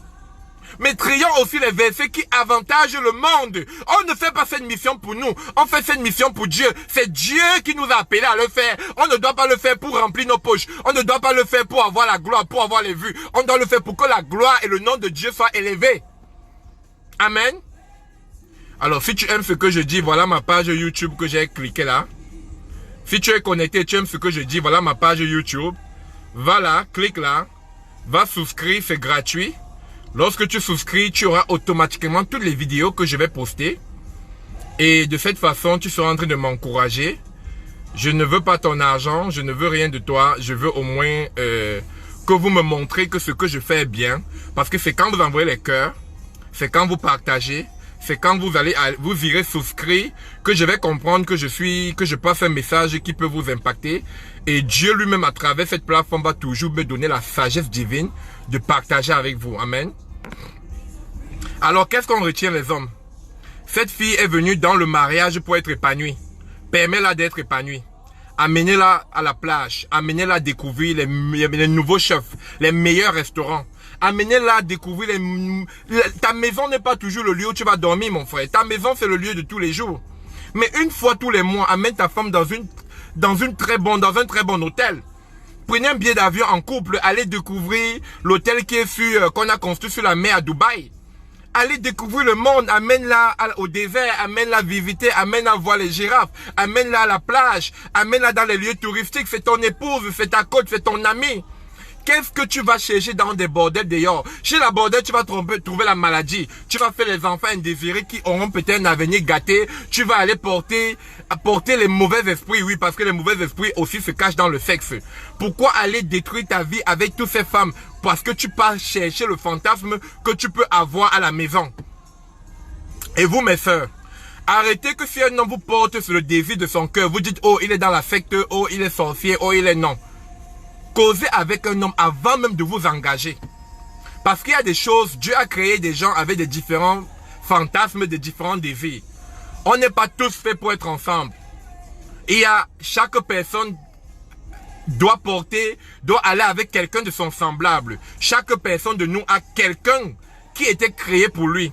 Mais trions aussi les versets qui avantagent le monde. On ne fait pas cette mission pour nous. On fait cette mission pour Dieu. C'est Dieu qui nous a appelés à le faire. On ne doit pas le faire pour remplir nos poches. On ne doit pas le faire pour avoir la gloire, pour avoir les vues. On doit le faire pour que la gloire et le nom de Dieu soient élevés. Amen. Alors, si tu aimes ce que je dis, voilà ma page YouTube que j'ai cliqué là. Si tu es connecté, tu aimes ce que je dis, voilà ma page YouTube. Va là, clique là. Va souscrire, c'est gratuit. Lorsque tu souscris, tu auras automatiquement toutes les vidéos que je vais poster. Et de cette façon, tu seras en train de m'encourager. Je ne veux pas ton argent, je ne veux rien de toi. Je veux au moins que vous me montrez que ce que je fais est bien. Parce que c'est quand vous envoyez les cœurs, c'est quand vous partagez, c'est quand vous irez souscrire que je vais comprendre que je passe un message qui peut vous impacter. Et Dieu lui-même à travers cette plateforme va toujours me donner la sagesse divine de partager avec vous. Amen. Alors qu'est-ce qu'on retient les hommes? Cette fille est venue dans le mariage pour être épanouie. Permets-la d'être épanouie. Amenez-la à la plage. Amenez-la à découvrir les nouveaux chefs, les meilleurs restaurants. Amenez-la à découvrir ta maison n'est pas toujours le lieu où tu vas dormir, mon frère. Ta maison, c'est le lieu de tous les jours. Mais une fois tous les mois, amène ta femme dans un très bon hôtel. Prenez un billet d'avion en couple, allez découvrir l'hôtel qu'on a construit sur la mer à Dubaï. aller découvrir le monde, amène-la au désert, amène-la visiter, amène-la voir les girafes, amène-la à la plage, amène-la dans les lieux touristiques, c'est ton épouse, c'est ta côte, c'est ton ami. Qu'est-ce que tu vas chercher dans des bordels d'ailleurs? Chez la bordel, tu vas trouver la maladie. Tu vas faire les enfants indésirés qui auront peut-être un avenir gâté. Tu vas aller porter les mauvais esprits. Oui, parce que les mauvais esprits aussi se cachent dans le sexe. Pourquoi aller détruire ta vie avec toutes ces femmes? Parce que tu pars chercher le fantasme que tu peux avoir à la maison. Et vous, mes sœurs, arrêtez que si un homme vous porte sur le désir de son cœur, vous dites, oh, il est dans la secte, oh, il est sorcier, oh, il est non. Causez avec un homme avant même de vous engager. Parce qu'il y a des choses, Dieu a créé des gens avec des différents fantasmes, des différents désirs. On n'est pas tous faits pour être ensemble. Chaque personne doit aller avec quelqu'un de son semblable. Chaque personne de nous a quelqu'un qui était créé pour lui.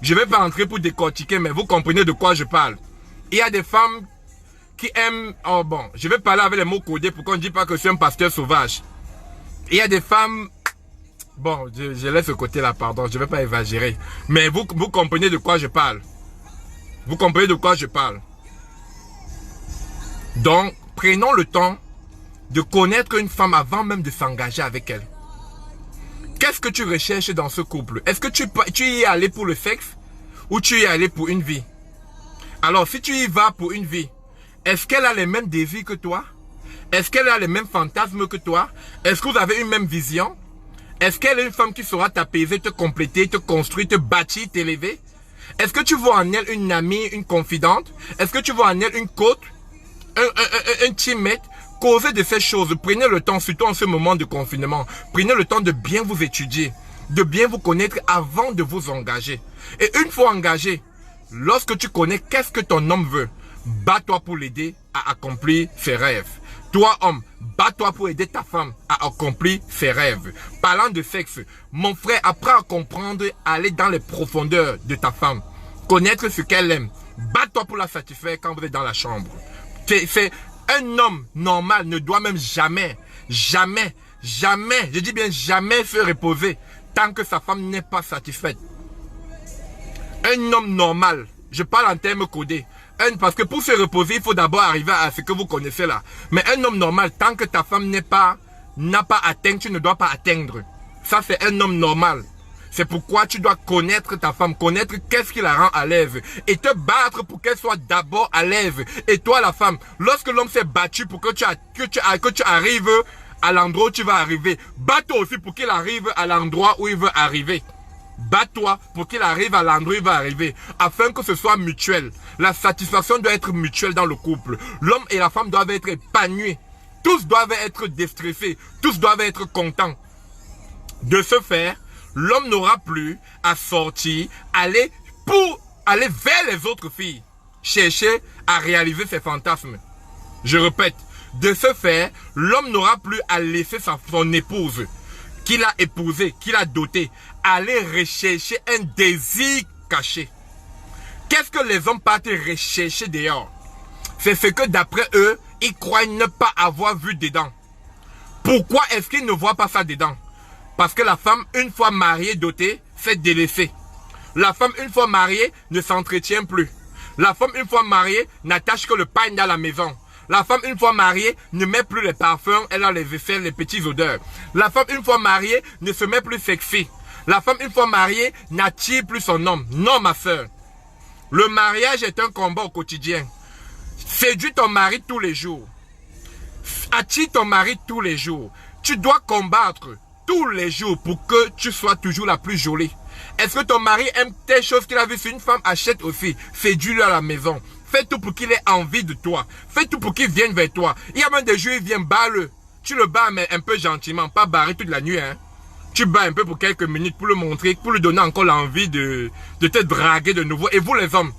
Je ne vais pas entrer pour décortiquer, mais vous comprenez de quoi je parle. Il y a des femmes qui aiment, oh bon, je vais parler avec les mots codés pour qu'on ne dise pas que je suis un pasteur sauvage. Il y a des femmes, bon, je laisse ce côté-là, pardon, je ne vais pas exagérer. Mais vous comprenez de quoi je parle. Vous comprenez de quoi je parle. Donc, prenons le temps de connaître une femme avant même de s'engager avec elle. Qu'est-ce que tu recherches dans ce couple? Est-ce que tu y es allé pour le sexe ou tu y es allé pour une vie? Alors, si tu y vas pour une vie, est-ce qu'elle a les mêmes désirs que toi? Est-ce qu'elle a les mêmes fantasmes que toi? Est-ce que vous avez une même vision? Est-ce qu'elle est une femme qui saura t'apaiser, te compléter, te construire, te bâtir, t'élever? Est-ce que tu vois en elle une amie, une confidente? Est-ce que tu vois en elle une côte? Un teammate? Causez de ces choses. Prenez le temps, surtout en ce moment de confinement. Prenez le temps de bien vous étudier, de bien vous connaître avant de vous engager. Et une fois engagé, lorsque tu connais qu'est-ce que ton homme veut, bats-toi pour l'aider à accomplir ses rêves. Toi, homme, bats-toi pour aider ta femme à accomplir ses rêves. Parlant de sexe, mon frère, apprends à comprendre, à aller dans les profondeurs de ta femme. Connaître ce qu'elle aime. Bats-toi pour la satisfaire quand vous êtes dans la chambre. Un homme normal ne doit même jamais, je dis bien jamais se reposer tant que sa femme n'est pas satisfaite. Un homme normal, je parle en termes codés. Parce que pour se reposer, il faut d'abord arriver à ce que vous connaissez là. Mais un homme normal, tant que ta femme n'a pas atteint, tu ne dois pas atteindre. Ça, c'est un homme normal. C'est pourquoi tu dois connaître ta femme, connaître qu'est-ce qui la rend à l'aise. Et te battre pour qu'elle soit d'abord à l'aise. Et toi, la femme, lorsque l'homme s'est battu pour que tu arrives à l'endroit où tu vas arriver, bats-toi aussi pour qu'il arrive à l'endroit où il veut arriver. Bats-toi pour qu'il arrive à l'endroit où il va arriver, afin que ce soit mutuel. La satisfaction doit être mutuelle dans le couple. L'homme et la femme doivent être épanouis. Tous doivent être déstressés. Tous doivent être contents. De ce fait, l'homme n'aura plus à sortir, aller vers les autres filles, chercher à réaliser ses fantasmes. Je répète, de ce fait, l'homme n'aura plus à laisser son épouse, qu'il a épousée, qu'il a dotée, aller rechercher un désir caché. Qu'est-ce que les hommes partent rechercher dehors? C'est ce que d'après eux, ils croient ne pas avoir vu dedans. Pourquoi est-ce qu'ils ne voient pas ça dedans? Parce que la femme, une fois mariée, dotée, s'est délaissée. La femme, une fois mariée, ne s'entretient plus. La femme, une fois mariée, n'attache que le pain dans la maison. La femme, une fois mariée, ne met plus les parfums, elle a les vaisselles, les petites odeurs. La femme, une fois mariée, ne se met plus sexy. La femme, une fois mariée, n'attire plus son homme. Non, ma soeur. Le mariage est un combat au quotidien. Séduis ton mari tous les jours. Attire ton mari tous les jours. Tu dois combattre tous les jours pour que tu sois toujours la plus jolie. Est-ce que ton mari aime telle chose qu'il a vu sur une femme? Achète aussi. Séduis-le à la maison. Fais tout pour qu'il ait envie de toi. Fais tout pour qu'il vienne vers toi. Il y a même des jours, il vient, bats-le. Tu le bats, mais un peu gentiment. Pas barrer toute la nuit, hein. Tu bats un peu pour quelques minutes pour le montrer, pour lui donner encore l'envie de te draguer de nouveau. Et vous les hommes,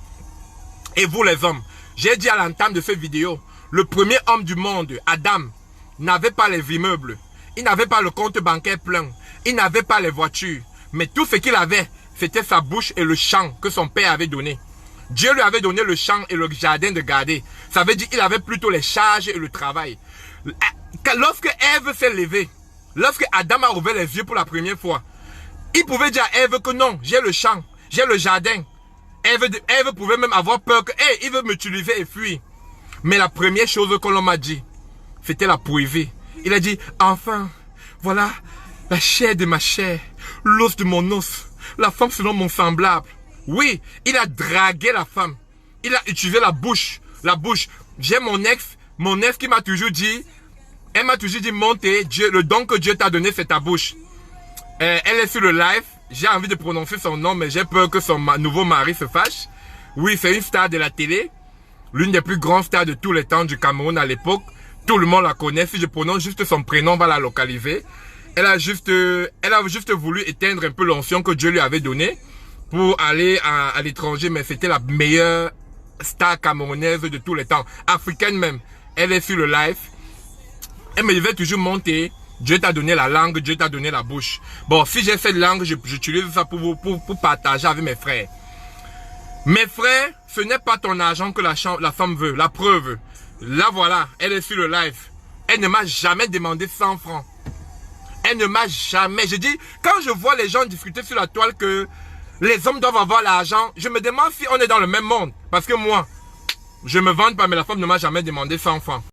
j'ai dit à l'entame de cette vidéo, le premier homme du monde, Adam, n'avait pas les immeubles. Il n'avait pas le compte bancaire plein. Il n'avait pas les voitures. Mais tout ce qu'il avait, c'était sa bouche et le champ que son père avait donné. Dieu lui avait donné le champ et le jardin de garder. Ça veut dire qu'il avait plutôt les charges et le travail. Lorsque Ève s'est levée, lorsque Adam a ouvert les yeux pour la première fois, Il pouvait dire à Ève que non, j'ai le champ, j'ai le jardin. Ève pouvait même avoir peur que, hey, il veut m'utiliser et fuir. Mais la première chose que l'on m'a dit, c'était la poésie. Il a dit, enfin, voilà, la chair de ma chair, l'os de mon os, la femme selon mon semblable. Oui, il a dragué la femme. Il a utilisé la bouche. La bouche. J'ai mon ex qui m'a toujours dit, elle m'a toujours dit, montez, Dieu, le don que Dieu t'a donné, c'est ta bouche. Elle est sur le live. J'ai envie de prononcer son nom, mais j'ai peur que son nouveau mari se fâche. Oui, c'est une star de la télé. L'une des plus grandes stars de tous les temps du Cameroun à l'époque. Tout le monde la connaît. Si je prononce juste son prénom, on va la localiser. Elle a juste voulu éteindre un peu l'onction que Dieu lui avait donnée pour aller à l'étranger, mais c'était la meilleure star camerounaise de tous les temps. Africaine même. Elle est sur le live. Elle me devait toujours monter. Dieu t'a donné la langue, Dieu t'a donné la bouche. Bon, si j'ai cette langue, j'utilise ça pour partager avec mes frères. Mes frères, ce n'est pas ton argent que la femme veut. La preuve. Là, voilà, elle est sur le live. Elle ne m'a jamais demandé 100 francs. Elle ne m'a jamais... Je dis, quand je vois les gens discuter sur la toile que les hommes doivent avoir l'argent, je me demande si on est dans le même monde. Parce que moi, je me vante pas, mais la femme ne m'a jamais demandé 100 francs.